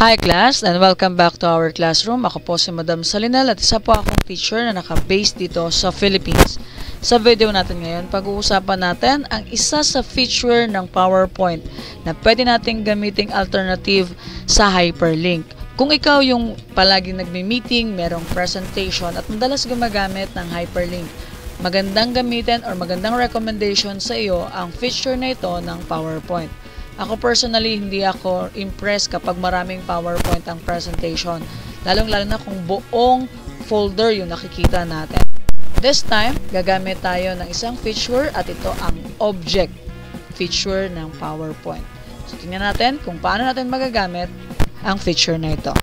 Hi class and welcome back to our classroom. Ako po si Madam Salinal at isa po akong teacher na naka-base dito sa Philippines. Sa video natin ngayon, pag-uusapan natin ang isa sa feature ng PowerPoint na pwede nating gamiting alternative sa hyperlink. Kung ikaw yung palaging nagmi-meeting, merong presentation at madalas gumagamit ng hyperlink, magandang gamitin or magandang recommendation sa iyo ang feature na ito ng PowerPoint. Ako personally, hindi ako impressed kapag maraming PowerPoint ang presentation. Lalong-lalo na kung buong folder yung nakikita natin. This time, gagamit tayo ng isang feature at ito ang object feature ng PowerPoint. So, tingnan natin kung paano natin magagamit ang feature na ito.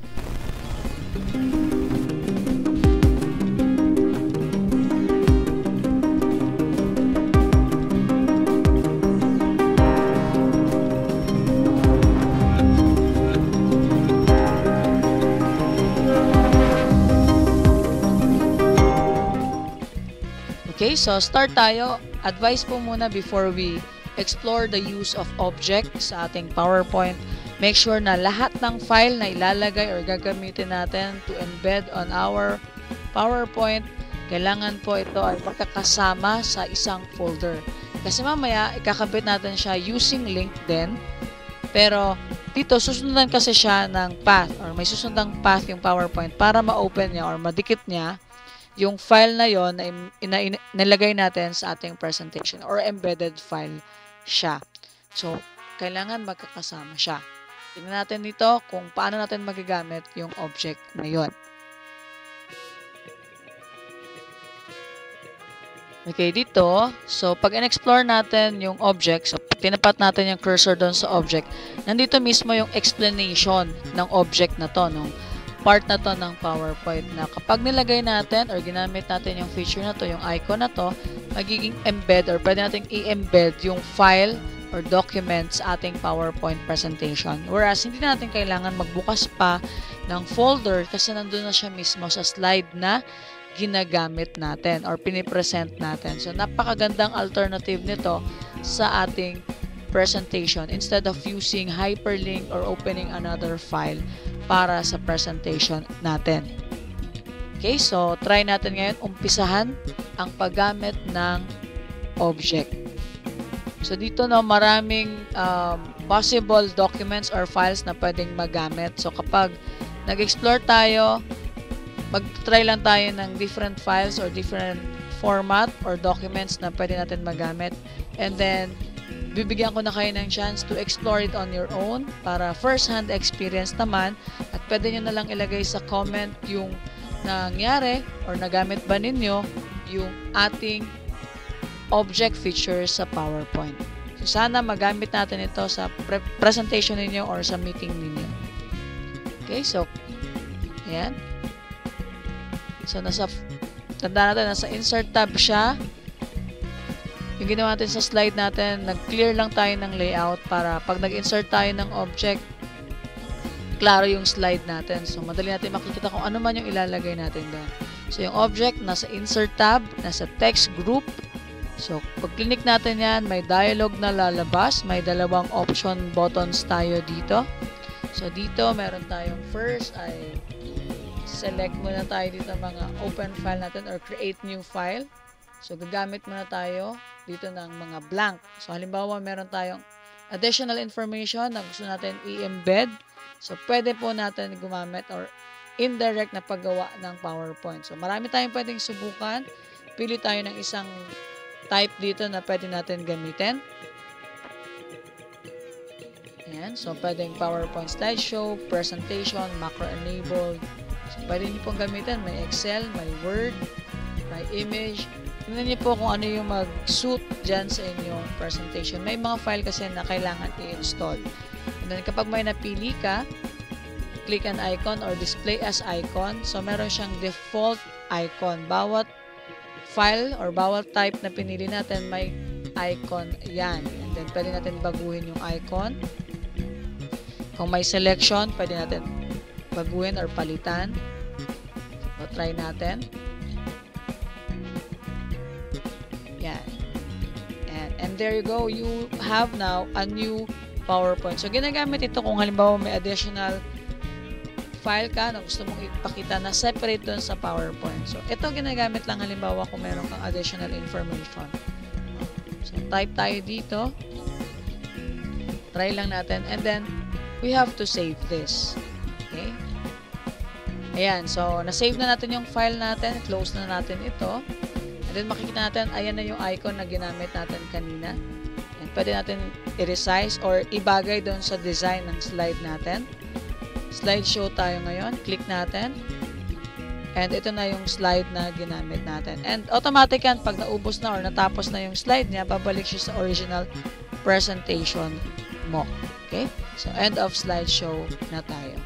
Okay, so start tayo. Advice po muna before we explore the use of object sa ating PowerPoint. Make sure na lahat ng file na ilalagay or gagamitin natin to embed on our PowerPoint, kailangan po ito ay magkakasama sa isang folder. Kasi mamaya, ikakabit natin siya using link din. Pero dito, susundan kasi siya ng path or may susundang path yung PowerPoint para ma-open niya or madikit niya yung file na yon na nilagay natin sa ating presentation or embedded file siya. So, kailangan magkakasama siya. Tingnan natin dito kung paano natin magagamit yung object na yon. Okay, dito, so pag in-explore natin yung object, so tinapat natin yung cursor doon sa object, nandito mismo yung explanation ng object na to, no? Part na to ng PowerPoint na kapag nilagay natin or ginamit natin yung feature na to, yung icon na to, magiging embed or pwede natin i-embed yung file or document sa ating PowerPoint presentation. Whereas, hindi natin kailangan magbukas pa ng folder kasi nandun na siya mismo sa slide na ginagamit natin or pinipresent natin. So, napakagandang alternative nito sa ating presentation instead of using hyperlink or opening another file para sa presentation natin. Okay, so try natin ngayon umpisahan ang paggamit ng object. So dito no, maraming possible documents or files na pwedeng magamit. So kapag nag-explore tayo, mag-try lang tayo ng different files or different format or documents na pwede natin magamit. And then bibigyan ko na kayo ng chance to explore it on your own para first-hand experience naman at pwede nyo na lang ilagay sa comment yung nangyari or nagamit ba ninyo yung ating object feature sa PowerPoint. So, sana magamit natin ito sa presentation ninyo or sa meeting ninyo. Okay, so ayan. So, tanda natin, nasa insert tab siya. Yung ginawa natin sa slide natin, nag-clear lang tayo ng layout para pag nag-insert tayo ng object, klaro yung slide natin. So, madali natin makikita kung ano man yung ilalagay natin doon. So, yung object, nasa insert tab, nasa text group. So, pag click natin yan, may dialog na lalabas. May dalawang option buttons tayo dito. So, dito, meron tayong first ay select muna tayo dito mga open file natin or create new file. So, gagamit muna tayo dito ng mga blank. So, halimbawa, meron tayong additional information na gusto natin i-embed. So, pwede po natin gumamit or indirect na paggawa ng PowerPoint. So, marami tayong pwedeng subukan. Pili tayo ng isang type dito na pwede natin gamitin. Ayan. So, pwedeng PowerPoint slideshow, presentation, macro-enabled. So, pwede nyo pong gamitin. May Excel, may Word, may image. Tingnan niyo po kung ano yung mag-suit dyan sa inyong presentation. May mga file kasi na kailangan i-install. And then kapag may napili ka, click an icon or display as icon. So meron siyang default icon. Bawat file or bawat type na pinili natin, may icon yan. And then pwede natin baguhin yung icon. Kung may selection, pwede natin baguhin or palitan. So try natin. Yan. And there you go. You have now a new PowerPoint. So, ginagamit ito kung halimbawa may additional file ka na gusto mong ipakita na separate dun sa PowerPoint. So, ito ginagamit lang halimbawa kung meron kang additional information. So, type tayo dito. Try lang natin. And then, we have to save this. Okay? Ayan. So, na-save na natin yung file natin. Close na natin ito. And then, makikita natin, ayan na yung icon na ginamit natin kanina. And pwede natin i-resize or ibagay doon sa design ng slide natin. Slideshow tayo ngayon. Click natin. And ito na yung slide na ginamit natin. And automatic yan, pag naubos na or natapos na yung slide niya, babalik siya sa original presentation mo. Okay? So, end of slideshow na tayo.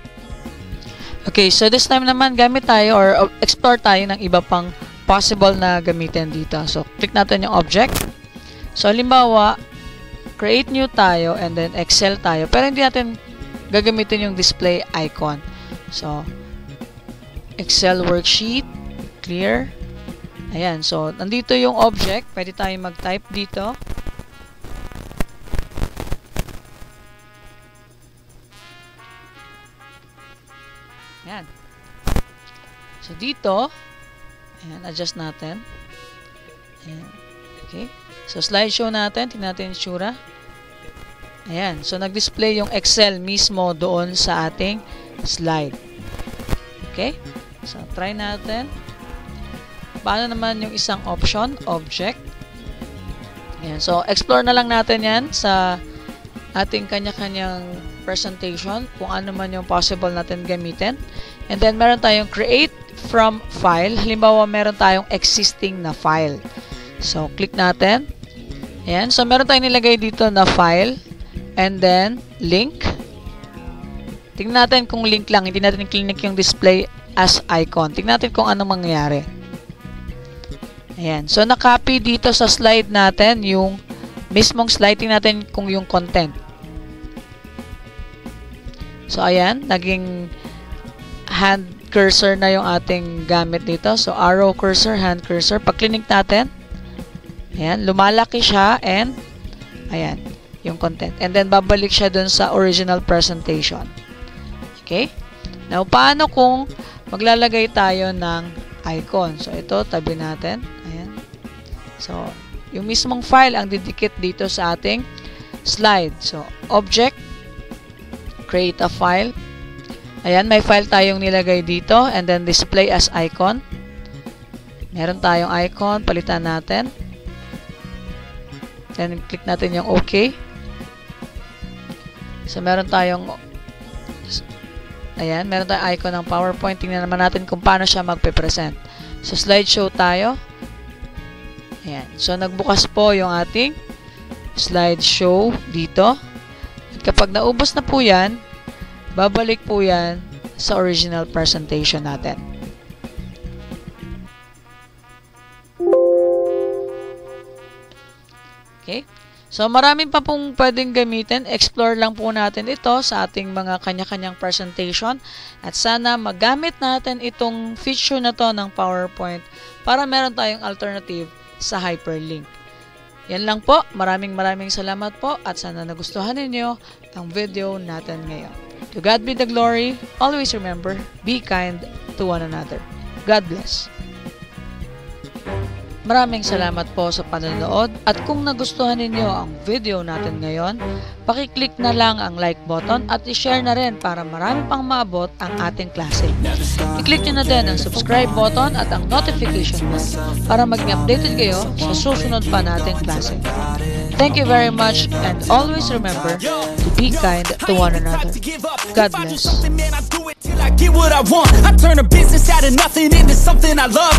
Okay, so this time naman, gamit tayo or explore tayo ng iba pang possible na gamitin dito. So, click natin yung object. So, halimbawa, create new tayo and then Excel tayo. Pero hindi natin gagamitin yung display icon. So, Excel worksheet, clear. Ayan, so, nandito yung object. Pwede tayong mag-type dito. Ayan. So, dito, ayan, adjust natin. Ayan. Okay. So, slideshow natin. Tingnan natin yung itsura. Ayan. So, nag-display yung Excel mismo doon sa ating slide. Okay? So, try natin. Paano naman yung isang option? Object. Ayan. So, explore na lang natin yan sa ating kanya-kanyang presentation. Kung ano man yung possible natin gamitin. And then, meron tayong create from file. Halimbawa, meron tayong existing na file. So, click natin. Ayan. So, meron tayong nilagay dito na file. And then, link. Tingnan natin kung link lang. Hindi natin click yung display as icon. Tingnan natin kung anong mangyayari. Ayan. So, na-copy dito sa slide natin yung mismong slide. Tingnan natin kung yung content. So, ayan. Naging hand cursor na yung ating gamit dito. So, arrow cursor, hand cursor. Pag-click natin, ayan. Lumalaki siya and ayan. Yung content. And then, babalik siya dun sa original presentation. Okay? Now, paano kung maglalagay tayo ng icon? So, ito, tabi natin. Ayan. So, yung mismong file ang didikit dito sa ating slide. So, object, create a file. Ayan, may file tayong nilagay dito. And then, display as icon. Meron tayong icon. Palitan natin. Then, click natin yung OK. So, meron tayong ayan, meron tayong icon ng PowerPoint. Tingnan naman natin kung paano siya magpe-present. So, slideshow tayo. Ayan. So, nagbukas po yung ating slideshow dito. At kapag naubos na po yan, babalik po yan sa original presentation natin. Okay? So, marami pa pong pwedeng gamitin. Explore lang po natin ito sa ating mga kanya-kanyang presentation. At sana magamit natin itong feature na to ng PowerPoint para meron tayong alternative sa hyperlink. Yan lang po. Maraming salamat po at sana nagustuhan ninyo ang video natin ngayon. To God be the glory. Always remember, be kind to one another. God bless. Maraming salamat po sa panonood at kung nagustuhan ninyo ang video natin ngayon, pakiclick na lang ang like button at i-share na rin para marami pang maabot ang ating klase. I-click nyo na din ang subscribe button at ang notification bell para maging updated kayo sa susunod pa nating klase. Thank you very much and always remember to be kind to one another. God bless. I get what I want. I turn a business out of nothing into something I love.